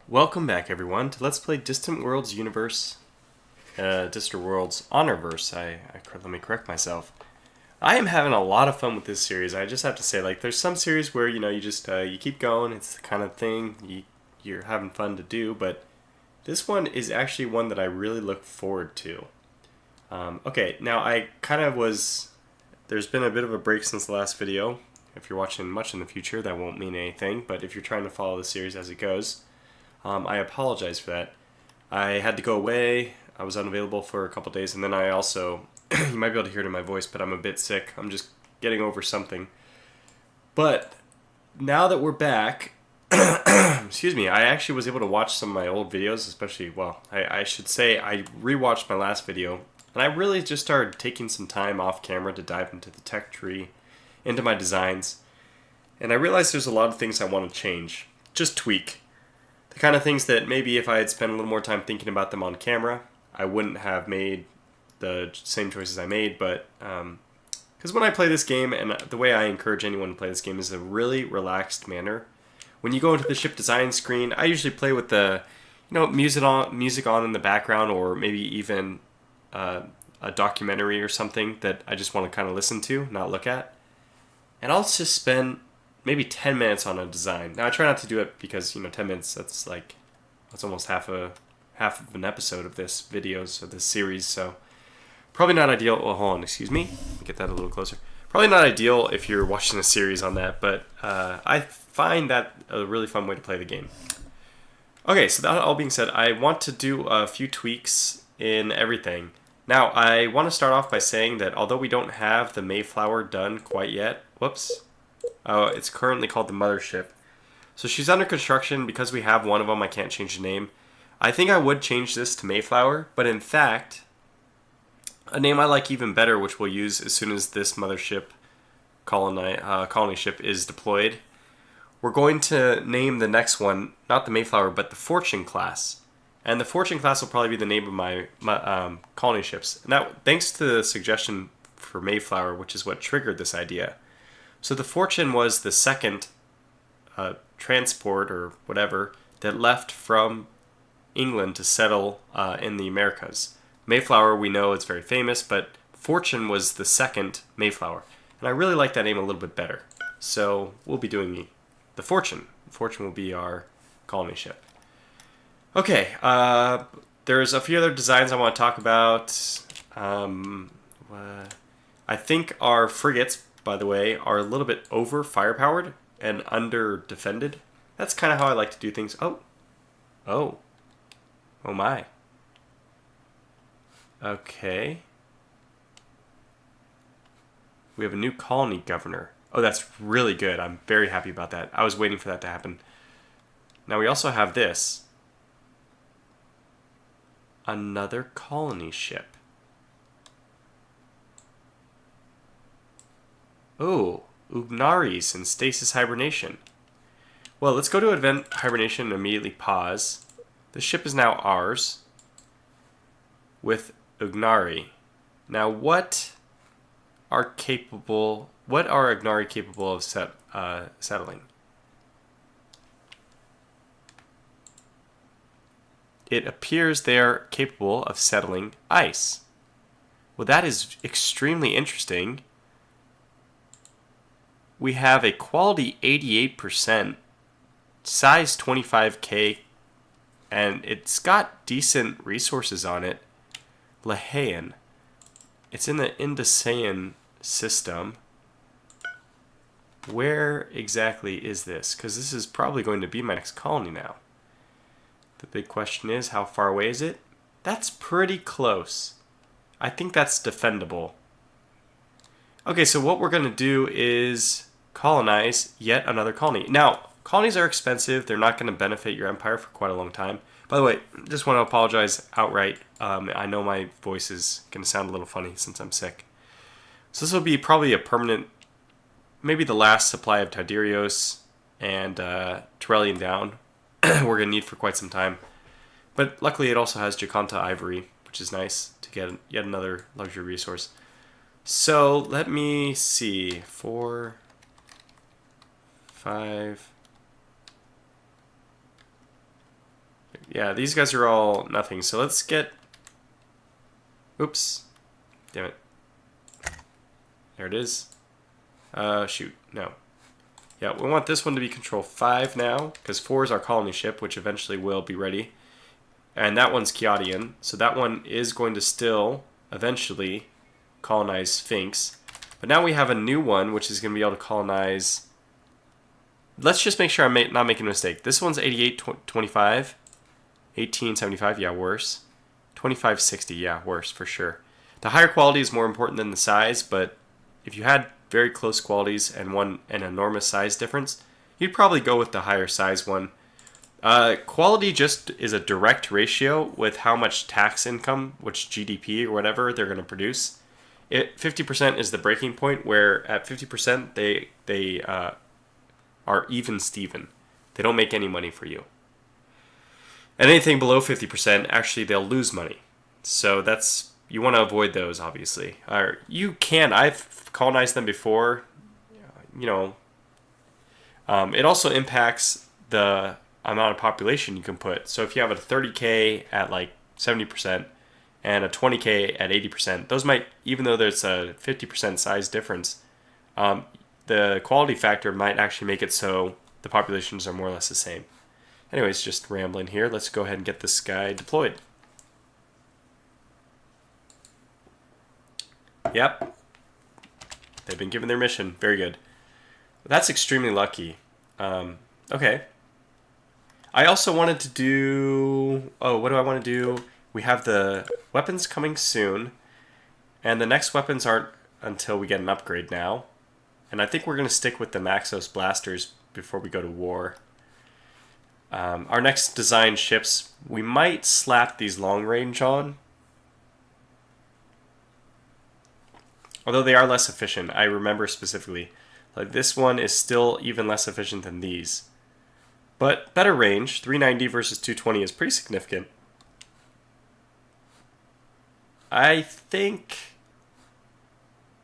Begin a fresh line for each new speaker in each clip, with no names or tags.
Welcome back, everyone, to Let's Play Distant Worlds Universe, Distant Worlds Honorverse. Let me correct myself. I am having a lot of fun with this series. I just have to say, like, there's some series where you just you keep going. It's the kind of thing you're having fun to do, but this one is actually one that I really look forward to. Okay, now I kind of was. There's been a bit of a break since the last video. If you're watching much in the future, that won't mean anything. But if you're trying to follow the series as it goes. I apologize for that. I had to go away. I was unavailable for a couple days, and then I also, you might be able to hear it in my voice, but I'm a bit sick. I'm just getting over something. But now that we're back, excuse me, I actually was able to watch some of my old videos, especially, well, I should say I rewatched my last video, and I really just started taking some time off camera to dive into the tech tree, into my designs, and I realized there's a lot of things I want to change, just tweak. The kind of things that maybe if I had spent a little more time thinking about them on camera, I wouldn't have made the same choices I made. But because when I play this game, and the way I encourage anyone to play this game is a really relaxed manner. When you go into the ship design screen, I usually play with the music on in the background, or maybe even a documentary or something that I just want to kind of listen to, not look at. And I'll just spend maybe 10 minutes on a design. Now I try not to do it because 10 minutes, that's almost half of an episode of this videos of this series, so probably not ideal. Well, hold on, excuse me. Let me get that a little closer. Probably not ideal if you're watching a series on that, but I find that a really fun way to play the game. Okay, so that all being said, I want to do a few tweaks in everything. Now, I want to start off by saying that although we don't have the Mayflower done quite yet, whoops, it's currently called the Mothership. So she's under construction. Because we have one of them, I can't change the name. I think I would change this to Mayflower, but in fact, a name I like even better, which we'll use as soon as this Mothership colony ship is deployed. We're going to name the next one, not the Mayflower, but the Fortune class. And the Fortune class will probably be the name of my colony ships. Now, thanks to the suggestion for Mayflower, which is what triggered this idea. So the Fortune was the second transport or whatever that left from England to settle in the Americas. Mayflower, we know it's very famous, but Fortune was the second Mayflower. And I really like that name a little bit better. So we'll be doing the Fortune. Fortune will be our colony ship. Okay, there's a few other designs I want to talk about. I think our frigates, by the way, are a little bit over firepowered and under defended. That's kind of how I like to do things. Oh my. Okay. We have a new colony governor. Oh, that's really good. I'm very happy about that. I was waiting for that to happen. Now we also have this. Another colony ship. Oh, Ugnaris in stasis hibernation. Well, let's go to event hibernation and immediately pause. The ship is now ours with Ugnari. Now, what are Ugnari capable of settling? It appears they're capable of settling ice. Well, that is extremely interesting. We have a quality 88%, size 25k, and it's got decent resources on it. Lahayan. It's in the Indosayan system. Where exactly is this? Because this is probably going to be my next colony now. The big question is, how far away is it? That's pretty close. I think that's defendable. Okay, so what we're going to do is colonize yet another colony. Now, colonies are expensive. They're not going to benefit your empire for quite a long time. By the way, just want to apologize outright. I know my voice is going to sound a little funny since I'm sick. So this will be probably a permanent, maybe the last supply of Tiderios and Torellian down we're going to need for quite some time. But luckily it also has Jacanta Ivory, which is nice to get yet another luxury resource. So let me see. 4, 5, Yeah, these guys are all nothing. So let's get... Oops. Damn it. There it is. Shoot. No. Yeah, we want this one to be control 5 now, because 4 is our colony ship, which eventually will be ready. And that one's Kiadian, so that one is going to still eventually colonize Sphinx. But now we have a new one, which is going to be able to colonize... Let's just make sure I'm not making a mistake. This one's 8825. 1875, yeah, worse. 2560, yeah, worse, for sure. The higher quality is more important than the size, but if you had very close qualities and an enormous size difference, you'd probably go with the higher size one. Quality just is a direct ratio with how much tax income, which GDP or whatever they're going to produce. 50% is the breaking point, where at 50% they are even Steven. They don't make any money for you. And anything below 50%, actually they'll lose money. So you want to avoid those, obviously. You can. I've colonized them before. It also impacts the amount of population you can put. So if you have a 30K at like 70% and a 20K at 80%, those might, even though there's a 50% size difference, the quality factor might actually make it so the populations are more or less the same. Anyways, just rambling here. Let's go ahead and get this guy deployed. Yep. They've been given their mission. Very good. That's extremely lucky. Okay. I also wanted to do... Oh, what do I want to do? We have the weapons coming soon. And the next weapons aren't until we get an upgrade now. And I think we're going to stick with the Maxos blasters before we go to war. Our next design ships, we might slap these long range on. Although they are less efficient, I remember specifically. Like this one is still even less efficient than these. But better range, 390 versus 220 is pretty significant. I think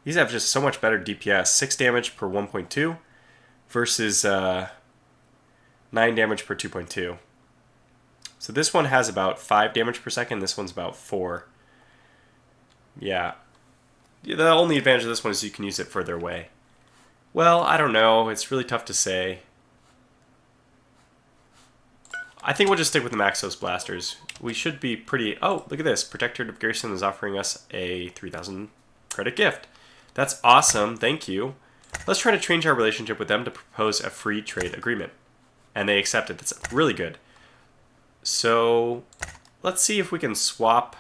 these have just so much better DPS. 6 damage per 1.2 versus 9 damage per 2.2. So this one has about 5 damage per second. This one's about 4. Yeah. The only advantage of this one is you can use it further away. Well, I don't know. It's really tough to say. I think we'll just stick with the Maxos blasters. We should be pretty... Oh, look at this. Protectorate of Garrison is offering us a 3,000 credit gift. That's awesome. Thank you. Let's try to change our relationship with them to propose a free trade agreement. And they accepted. That's really good. So, let's see if we can swap...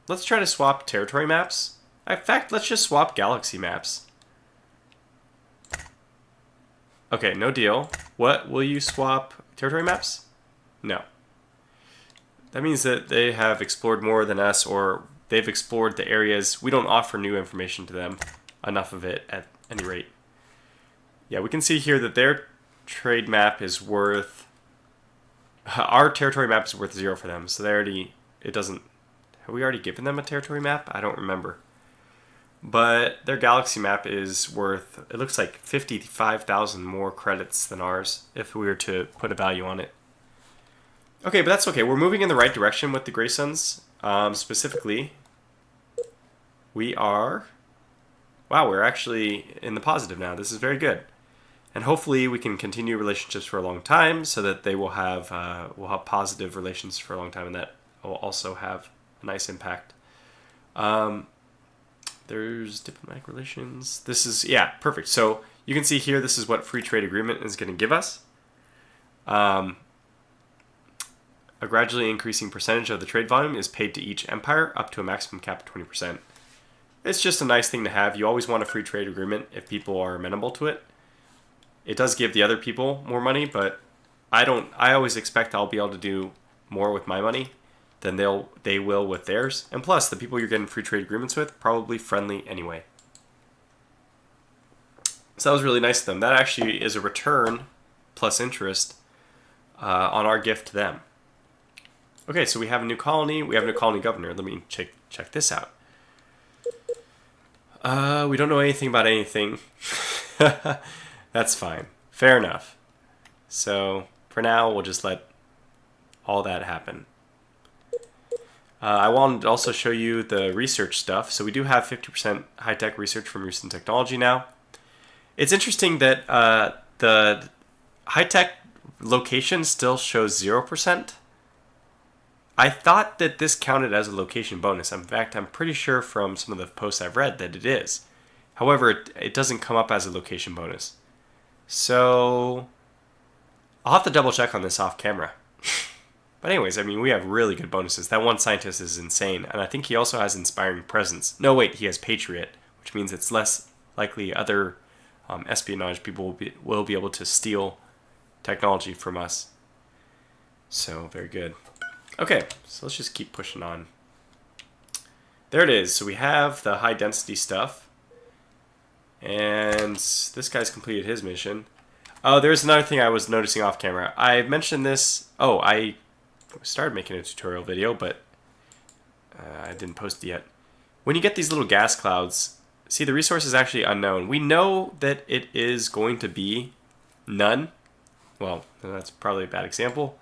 Let's try to swap territory maps. In fact, let's just swap galaxy maps. Okay, no deal. What? Will you swap territory maps? No. That means that they have explored more than us, or they've explored the areas. We don't offer new information to them. Enough of it, at any rate. Yeah, we can see here that their trade map is worth... Our territory map is worth 0 for them, so they already... It doesn't... Have we already given them a territory map? I don't remember. But their galaxy map is worth, it looks like 55,000 more credits than ours, if we were to put a value on it. Okay, but that's okay. We're moving in the right direction with the Graysons. Specifically, we are... Wow, we're actually in the positive now. This is very good. And hopefully we can continue relationships for a long time so that they will have, positive relations for a long time, and that will also have a nice impact. There's diplomatic relations. This is, yeah, perfect. So you can see here, this is what free trade agreement is going to give us. A gradually increasing percentage of the trade volume is paid to each empire, up to a maximum cap of 20%. It's just a nice thing to have. You always want a free trade agreement if people are amenable to it. It does give the other people more money, but I always expect I'll be able to do more with my money than they will with theirs. And plus, the people you're getting free trade agreements with, probably friendly anyway. So that was really nice of them. That actually is a return plus interest on our gift to them. Okay, so we have a new colony. We have a new colony governor. Let me check this out. We don't know anything about anything. That's fine. Fair enough. So, for now, we'll just let all that happen. I wanted to also show you the research stuff. So we do have 50% high-tech research from recent technology now. It's interesting that the high-tech location still shows 0%. I thought that this counted as a location bonus. In fact, I'm pretty sure from some of the posts I've read that it is. However, it doesn't come up as a location bonus. So I'll have to double check on this off camera. But anyways, I mean, we have really good bonuses. That one scientist is insane. And I think he also has inspiring presence. No, wait, he has Patriot, which means it's less likely other espionage people will be able to steal technology from us. So, very good. Okay, so let's just keep pushing on. There it is. So we have the high density stuff. And this guy's completed his mission. Oh, there's another thing I was noticing off camera. I mentioned this. Oh, I started making a tutorial video, but I didn't post it yet. When you get these little gas clouds, see, the resource is actually unknown. We know that it is going to be none. Well, that's probably a bad example.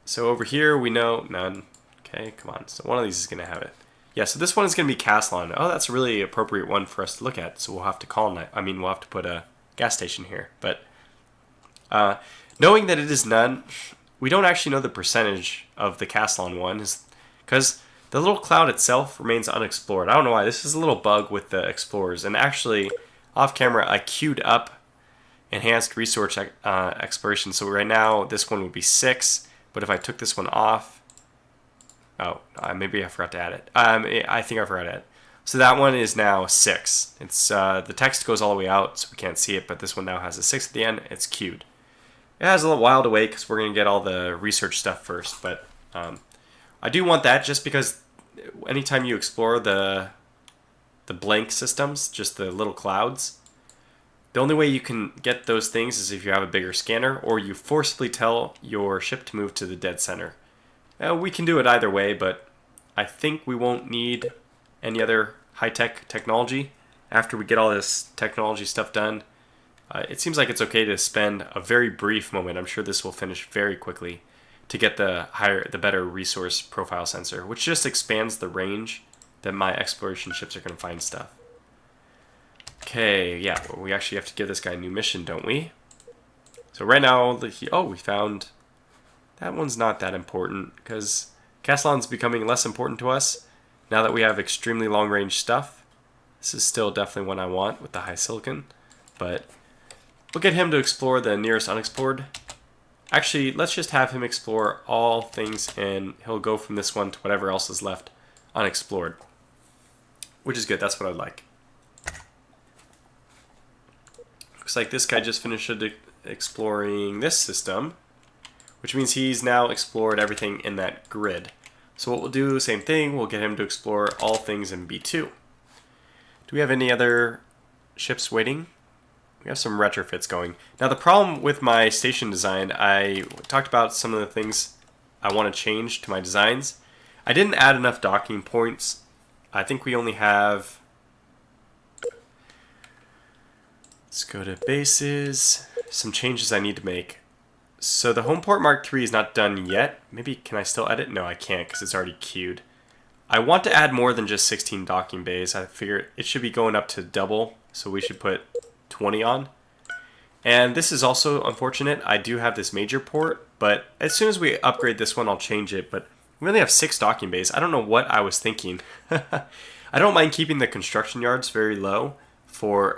So over here, we know none. Okay, come on. So one of these is going to have it. Yeah, so this one is going to be Caslon. Oh, that's a really appropriate one for us to look at. So we'll have to colonize. I mean, we'll have to put a gas station here. But knowing that it is none, we don't actually know the percentage of the Caslon one, because the little cloud itself remains unexplored. I don't know why. This is a little bug with the explorers. And actually, off camera, I queued up enhanced resource exploration. So right now, this one would be 6. But if I took this one off, oh, maybe I forgot to add it. I think I forgot to add it. So that one is now 6. It's the text goes all the way out, so we can't see it. But this one now has a 6 at the end. It's queued. It has a little while to wait because we're going to get all the research stuff first. But I do want that just because anytime you explore the blank systems, just the little clouds, the only way you can get those things is if you have a bigger scanner or you forcibly tell your ship to move to the dead center. We can do it either way, but I think we won't need any other high-tech technology after we get all this technology stuff done. It seems like it's okay to spend a very brief moment. I'm sure this will finish very quickly to get the better resource profile sensor, which just expands the range that my exploration ships are going to find stuff. Okay, yeah, well, we actually have to give this guy a new mission, don't we? So right now, we found... That one's not that important, because Caslon's becoming less important to us now that we have extremely long-range stuff. This is still definitely one I want with the high silicon, but we'll get him to explore the nearest unexplored. Actually, let's just have him explore all things, and he'll go from this one to whatever else is left unexplored, which is good. That's what I'd like. Looks like this guy just finished exploring this system, which means he's now explored everything in that grid. So what we'll do, same thing, we'll get him to explore all things in B2. Do we have any other ships waiting? We have some retrofits going. Now the problem with my station design, I talked about some of the things I want to change to my designs. I didn't add enough docking points. I think we only have... Let's go to bases. Some changes I need to make. So the Homeport Mark III is not done yet. Maybe, can I still edit? No, I can't because it's already queued. I want to add more than just 16 docking bays. I figure it should be going up to double, so we should put 20 on. And this is also unfortunate. I do have this major port, but as soon as we upgrade this one, I'll change it. But we only have 6 docking bays. I don't know what I was thinking. I don't mind keeping the construction yards very low for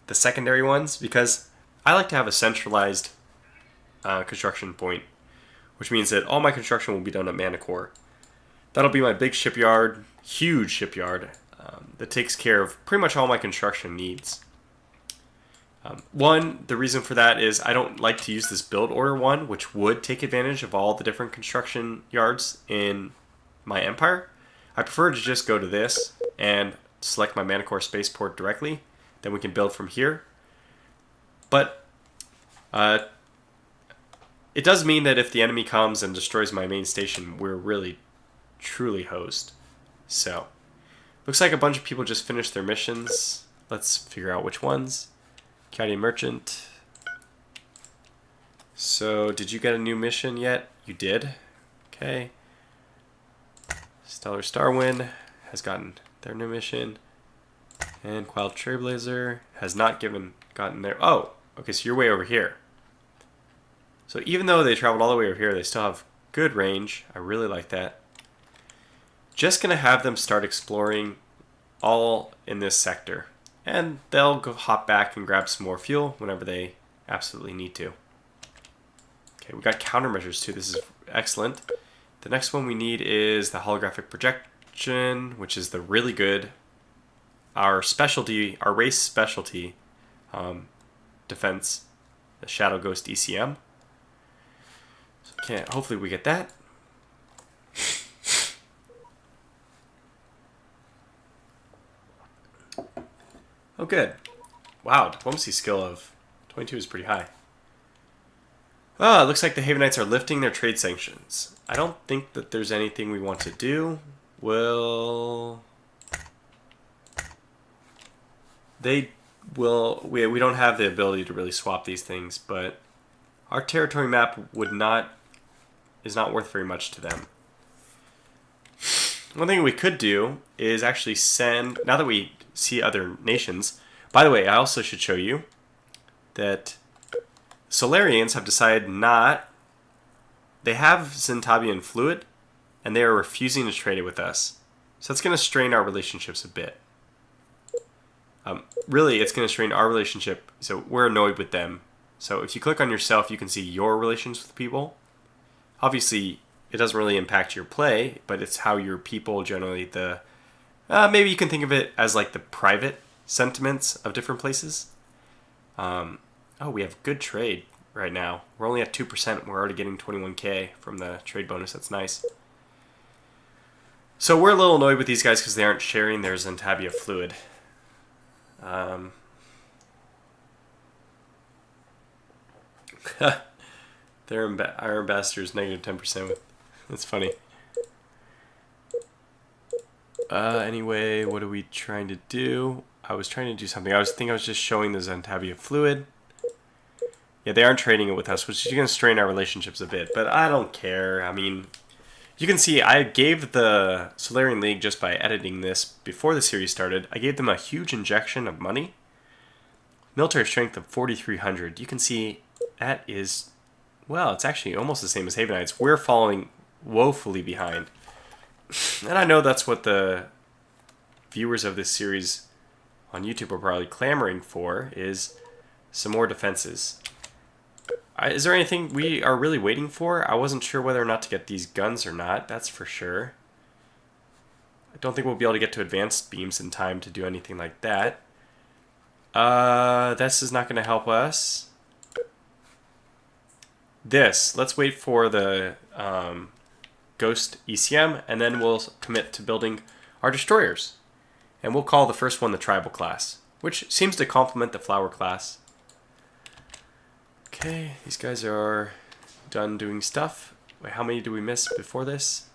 the secondary ones, because I like to have a centralized construction point, which means that all my construction will be done at Manticore. That'll be my big shipyard, huge shipyard, that takes care of pretty much all my construction needs. The reason for that is I don't like to use this build order one, which would take advantage of all the different construction yards in my empire. I prefer to just go to this and select my Manticore Spaceport directly. Then we can build from here. But it does mean that if the enemy comes and destroys my main station, we're really, truly hosed. So, looks like a bunch of people just finished their missions. Let's figure out which ones. Caddy Merchant. So, did you get a new mission yet? You did. Okay. Stellar Starwind has gotten their new mission. And Quiet Trailblazer has not gotten their... Oh, okay, so you're way over here. So even though they traveled all the way over here, they still have good range. I really like that. Just going to have them start exploring all in this sector. And they'll go hop back and grab some more fuel whenever they absolutely need to. Okay, we got countermeasures too. This is excellent. The next one we need is the holographic projection, which is the really good, our specialty, our race specialty defense, the Shadow Ghost ECM. So hopefully we get that. Oh, good. Wow, diplomacy skill of 22 is pretty high. Oh, it looks like the Havenites are lifting their trade sanctions. I don't think that there's anything we want to do. Well, they will. We don't have the ability to really swap these things, but our territory map is not worth very much to them. One thing we could do is actually send, now that we see other nations. By the way, I also should show you that Solarians have decided they have Zentavian fluid, and they are refusing to trade it with us. So that's going to strain our relationships a bit. Really, it's going to strain our relationship, so we're annoyed with them. So if you click on yourself, you can see your relations with people. Obviously, it doesn't really impact your play, but it's how your people generally, maybe you can think of it as like the private sentiments of different places. Oh, we have good trade right now. We're only at 2%. We're already getting 21k from the trade bonus. That's nice. So we're a little annoyed with these guys because they aren't sharing their Zentavia fluid. Our ambassador is negative 10% with. That's funny. Anyway, what are we trying to do? I was trying to do something. I was just showing the Zentavia fluid. Yeah, they aren't trading it with us, which is going to strain our relationships a bit. But I don't care. I mean, you can see I gave the Solarian League, just by editing this before the series started, I gave them a huge injection of money. Military strength of 4,300. You can see that is, well, it's actually almost the same as Havenites. We're falling woefully behind. And I know that's what the viewers of this series on YouTube are probably clamoring for, is some more defenses. Is there anything we are really waiting for? I wasn't sure whether or not to get these guns or not, that's for sure. I don't think we'll be able to get to advanced beams in time to do anything like that. This is not going to help us. Let's wait for the Ghost ECM, and then we'll commit to building our destroyers. And we'll call the first one the Tribal class, which seems to complement the Flower class. Okay, these guys are done doing stuff. Wait, how many do we miss before this?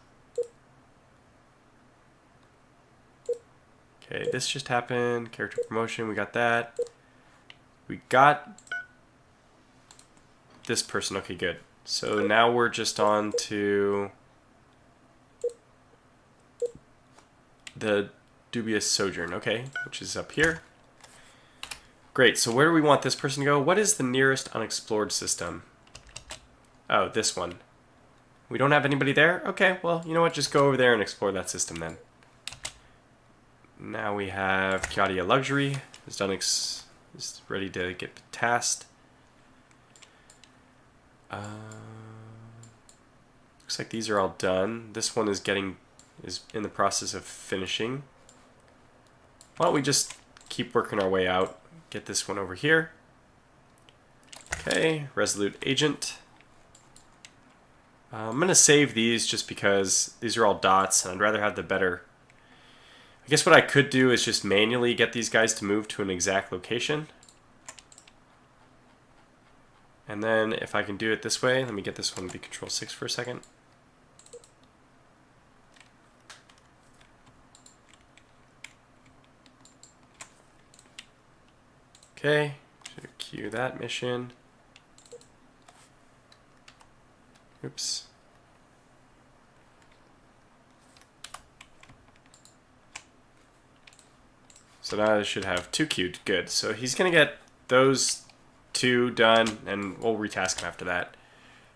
Okay, this just happened. Character promotion, we got that. We got this person. Okay, good. So now we're just on to the Dubious Sojourn, okay, which is up here. Great, so where do we want this person to go? What is the nearest unexplored system? Oh, this one. We don't have anybody there? Okay, well, you know what? Just go over there and explore that system then. Now we have Kiadia Luxury. Is ready to get tasked. Looks like these are all done. This one is in the process of finishing. Why don't we just keep working our way out? Get this one over here. Okay, Resolute Agent. I'm going to save these just because these are all dots, and I'd rather have the better. I guess what I could do is just manually get these guys to move to an exact location. And then if I can do it this way, let me get this one to be Control 6 for a second. Okay, should queue that mission. Oops. So now I should have 2 queued. Good. So he's going to get those 2 done, and we'll retask him after that.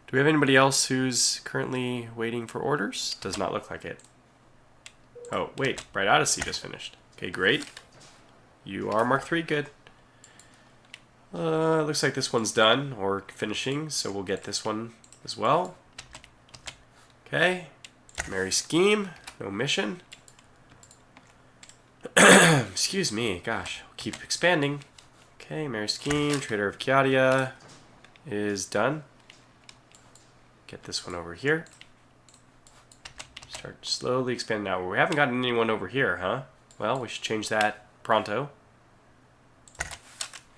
Do we have anybody else who's currently waiting for orders? Does not look like it. Oh, wait. Bright Odyssey just finished. Okay, great. You are Mark III. Good. Looks like this one's done, or finishing, so we'll get this one as well. Okay. Merry scheme. No mission. Excuse me. Gosh, we'll keep expanding. Okay, Merry scheme. Trader of Kiadia is done. Get this one over here. Start slowly expanding now. We haven't gotten anyone over here, huh? Well, we should change that pronto.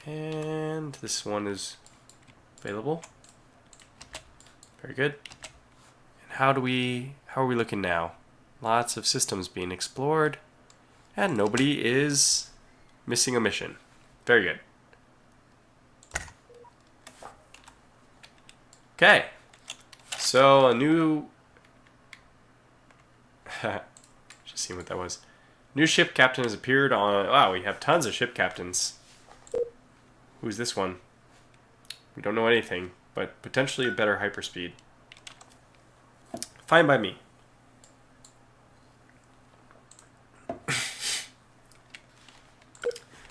And this one is available. Very good. And how are we looking now? Lots of systems being explored. And nobody is missing a mission. Very good. Okay. So a new... Just seeing what that was. New ship captain has appeared on... Wow, we have tons of ship captains. Who's this one? We don't know anything, but potentially a better hyperspeed. Fine by me.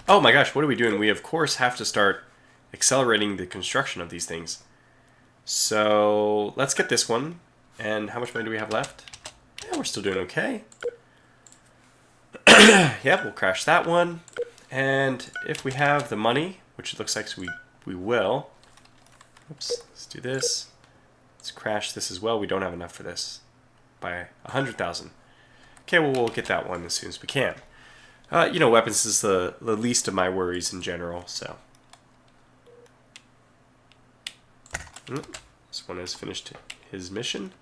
Oh my gosh, what are we doing? We of course have to start accelerating the construction of these things. So let's get this one. And how much money do we have left? Yeah, we're still doing okay. Yep, we'll crash that one. And if we have the money, which it looks like we will. Oops, let's do this. Let's crash this as well. We don't have enough for this by 100,000. Okay, well, we'll get that one as soon as we can. You know, weapons is the least of my worries in general, so. This one has finished his mission.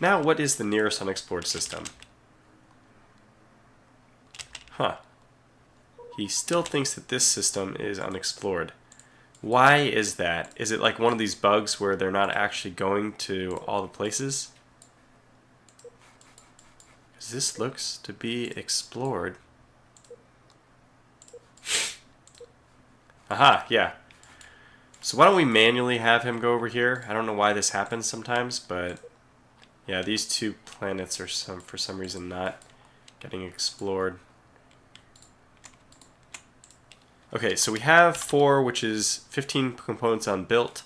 Now, what is the nearest unexplored system? Huh. He still thinks that this system is unexplored. Why is that? Is it like one of these bugs where they're not actually going to all the places? Because this looks to be explored. Aha, yeah. So why don't we manually have him go over here? I don't know why this happens sometimes, but yeah, these 2 planets are for some reason not getting explored. Okay, so we have 4, which is 15 components unbuilt,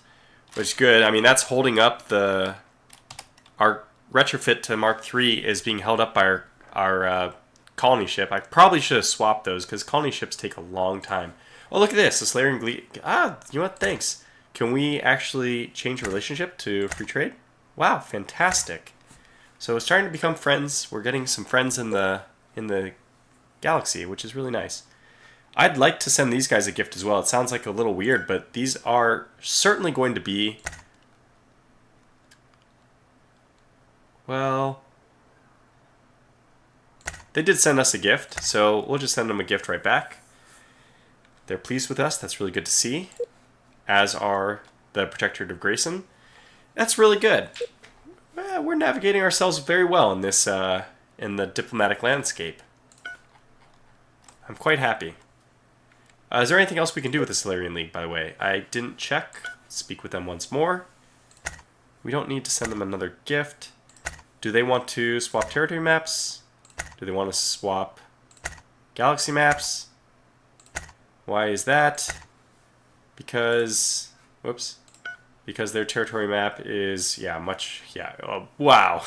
which is good. I mean, that's holding up our retrofit to Mark III is being held up by our colony ship. I probably should have swapped those because colony ships take a long time. Oh, look at this. The Slayering Glee. Ah, you know what? Thanks. Can we actually change relationship to free trade? Wow, fantastic. So it's starting to become friends. We're getting some friends in the galaxy, which is really nice. I'd like to send these guys a gift as well. It sounds like a little weird, but these are certainly going to be... Well... They did send us a gift, so we'll just send them a gift right back. They're pleased with us. That's really good to see. As are the Protectorate of Grayson. That's really good. We're navigating ourselves very well in this in the diplomatic landscape. I'm quite happy. Is there anything else we can do with the Solarian League, by the way? I didn't check. Speak with them once more. We don't need to send them another gift. Do they want to swap territory maps? Do they want to swap galaxy maps? Why is that? Because, whoops, because their territory map is, wow.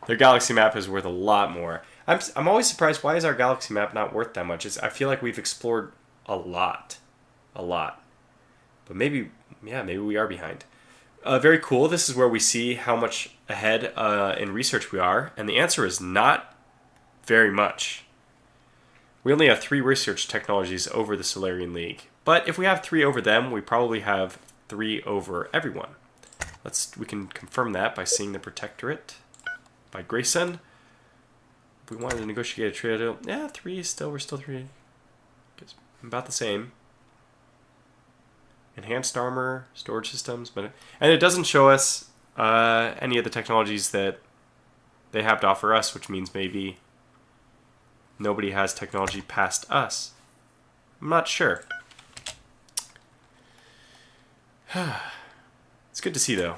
Their galaxy map is worth a lot more. I'm always surprised, why is our galaxy map not worth that much? I feel like we've explored a lot. But maybe we are behind. Very cool. This is where we see how much ahead in research we are. And the answer is not very much. We only have 3 research technologies over the Solarian League. But if we have 3 over them, we probably have 3 over everyone. We can confirm that by seeing the Protectorate by Grayson. If we wanted to negotiate a trade deal, yeah, 3 is still, we're still 3. It's about the same. Enhanced armor, storage systems, and it doesn't show us any of the technologies that they have to offer us, which means maybe nobody has technology past us. I'm not sure. It's good to see, though.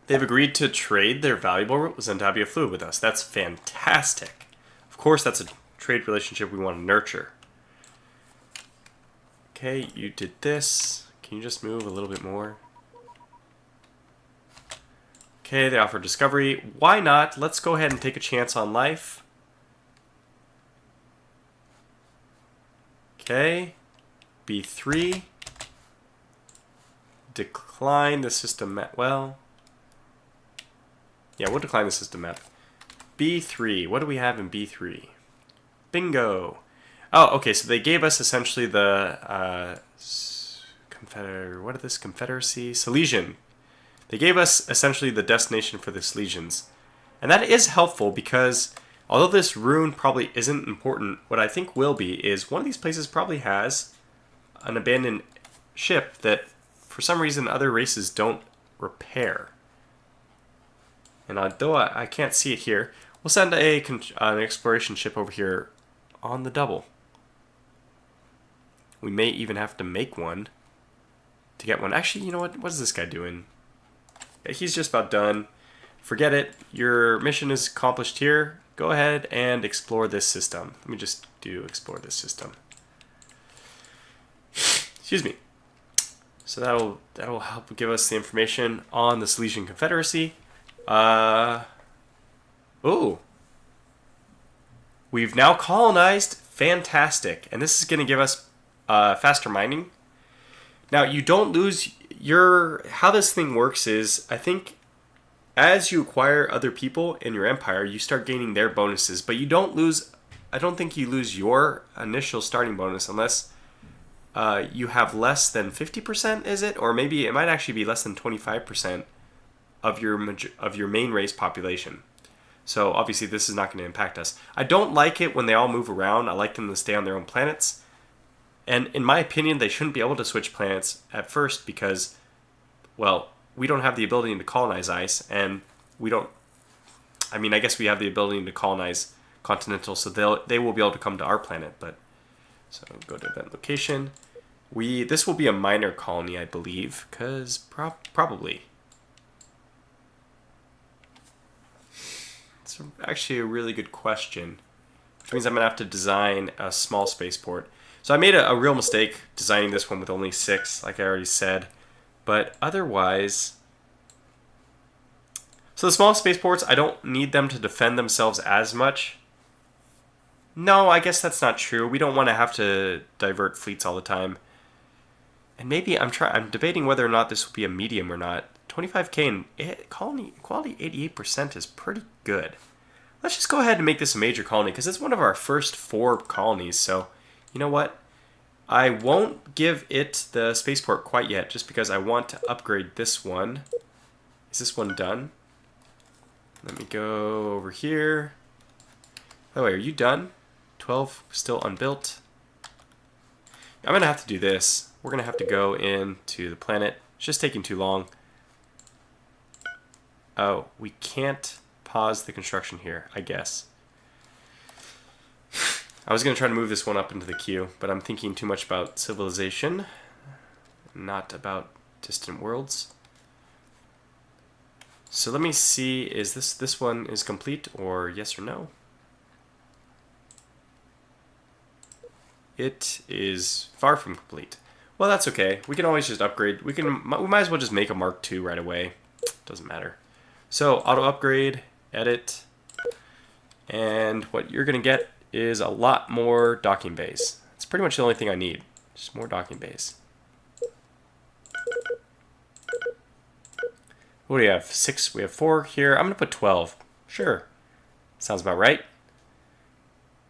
They've agreed to trade their valuable Xantabia fluid with us. That's fantastic. Of course, that's a trade relationship we want to nurture. Okay, you did this. Can you just move a little bit more? Okay, they offer discovery. Why not? Let's go ahead and take a chance on life. Okay. B3. Decline the system map. Well, yeah, we'll decline the system map. B3. What do we have in B3? Bingo. Oh, okay, so they gave us essentially the Confederacy? Silesian. They gave us essentially the destination for the Silesians. And that is helpful because although this rune probably isn't important, what I think will be is one of these places probably has an abandoned ship that for some reason other races don't repair. And although I can't see it here, we'll send an exploration ship over here on the double. We may even have to make one to get one. Actually, you know what? What is this guy doing? He's just about done. Forget it. Your mission is accomplished here. Go ahead and explore this system. Let me just do explore this system. Excuse me. So that'll help give us the information on the Silesian Confederacy. Oh. We've now colonized. Fantastic. And this is going to give us faster mining. Now, you don't lose how this thing works is, I think, as you acquire other people in your empire, you start gaining their bonuses, but you don't lose, I don't think you lose your initial starting bonus unless you have less than 50%, is it? Or maybe it might actually be less than 25% of your main race population. So obviously this is not going to impact us. I don't like it when they all move around. I like them to stay on their own planets. And in my opinion, they shouldn't be able to switch planets at first because, well, we don't have the ability to colonize ice, and we don't, I mean, I guess we have the ability to colonize continental, so they will be able to come to our planet, but, so go to event location. This will be a minor colony, I believe, because probably. It's actually a really good question, which means I'm going to have to design a small spaceport. So I made a real mistake designing this one with only 6, like I already said. But otherwise... So the small spaceports, I don't need them to defend themselves as much. No, I guess that's not true. We don't want to have to divert fleets all the time. And maybe I'm debating whether or not this will be a medium or not. 25k and colony quality 88% is pretty good. Let's just go ahead and make this a major colony because it's one of our first 4 colonies, so... You know what? I won't give it the spaceport quite yet, just because I want to upgrade this one. Is this one done? Let me go over here. By the way, are you done? 12 still unbuilt. I'm going to have to do this. We're going to have to go into the planet. It's just taking too long. Oh, we can't pause the construction here, I guess. I was going to try to move this one up into the queue, but I'm thinking too much about civilization, not about distant worlds. So let me see, is this one is complete, or yes or no? It is far from complete. Well, that's okay. We can always just upgrade. We might as well just make a Mark II right away. Doesn't matter. So auto upgrade, edit, and what you're going to get is a lot more docking bays. It's pretty much the only thing I need. Just more docking bays. What do we have? 6. We have 4 here. I'm going to put 12. Sure. Sounds about right.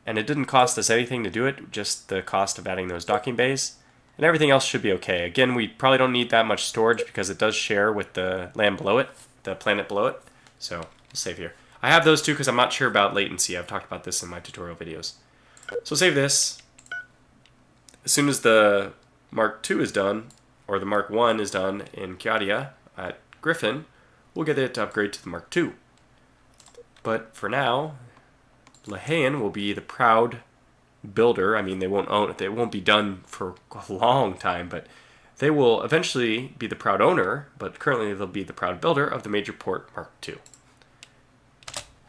And it didn't cost us anything to do it, just the cost of adding those docking bays. And everything else should be okay. Again, we probably don't need that much storage because it does share with the land below it, the planet below it. So we'll save here. I have those two because I'm not sure about latency. I've talked about this in my tutorial videos. So save this. As soon as the Mark II is done, or the Mark 1 is done in Kiadia at Griffin, we'll get it to upgrade to the Mark 2. But for now, Lahayan will be the proud builder. I mean, they won't own it. They won't be done for a long time, but they will eventually be the proud owner, but currently they'll be the proud builder of the Major Port Mark 2.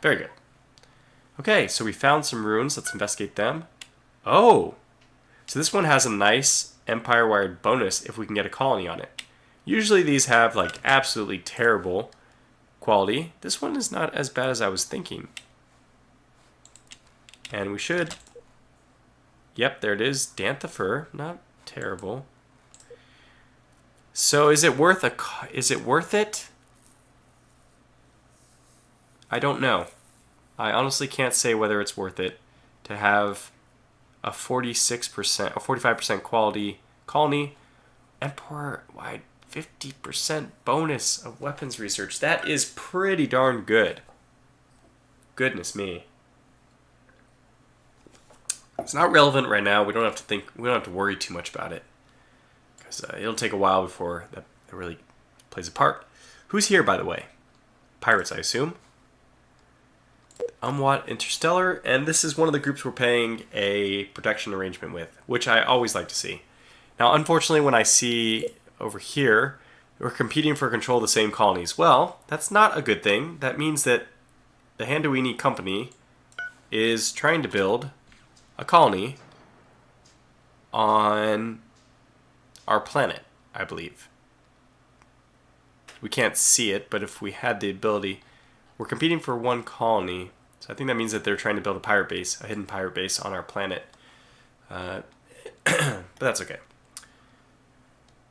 Very good. Okay, so we found some runes. Let's investigate them. Oh! So this one has a nice Empire-wired bonus if we can get a colony on it. Usually these have like absolutely terrible quality. This one is not as bad as I was thinking. And we should... Yep, there it is. Dantha fur. Not terrible. So is it worth it? I don't know. I honestly can't say whether it's worth it to have a 46% or 45% quality colony, Emperor-wide 50% bonus of weapons research. That is pretty darn good. Goodness me. It's not relevant right now. We don't have to worry too much about it, because it'll take a while before that really plays a part. Who's here, by the way? Pirates, I assume. Umwat Interstellar, and this is one of the groups we're paying a protection arrangement with, which I always like to see. Now, unfortunately, when I see over here, we're competing for control of the same colonies. Well, that's not a good thing. That means that the Handouini Company is trying to build a colony on our planet, I believe. We can't see it, but if we had the ability, we're competing for one colony. So I think that means that they're trying to build a pirate base, a hidden pirate base on our planet. But that's okay.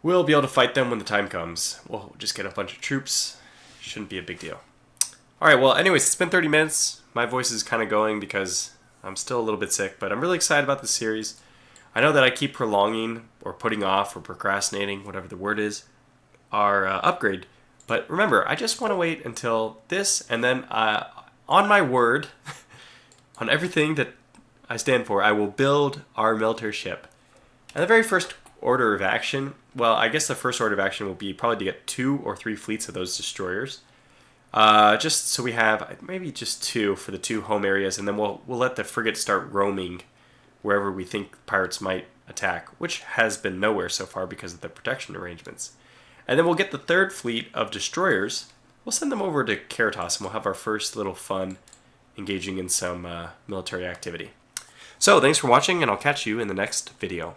We'll be able to fight them when the time comes. We'll just get a bunch of troops. Shouldn't be a big deal. Alright, well, anyways, it's been 30 minutes. My voice is kind of going because I'm still a little bit sick, but I'm really excited about this series. I know that I keep prolonging or putting off or procrastinating, whatever the word is, our upgrade. But remember, I just want to wait until this, and then on my word, on everything that I stand for, I will build our military ship. And the very first order of action, well, I guess the first order of action will be probably to get 2 or 3 fleets of those destroyers. Just so we have maybe just 2 for the 2 home areas, and then we'll let the frigate start roaming wherever we think pirates might attack, which has been nowhere so far because of the protection arrangements. And then we'll get the 3rd fleet of destroyers. We'll send them over to Caritas, and we'll have our first little fun engaging in some military activity. So, thanks for watching, and I'll catch you in the next video.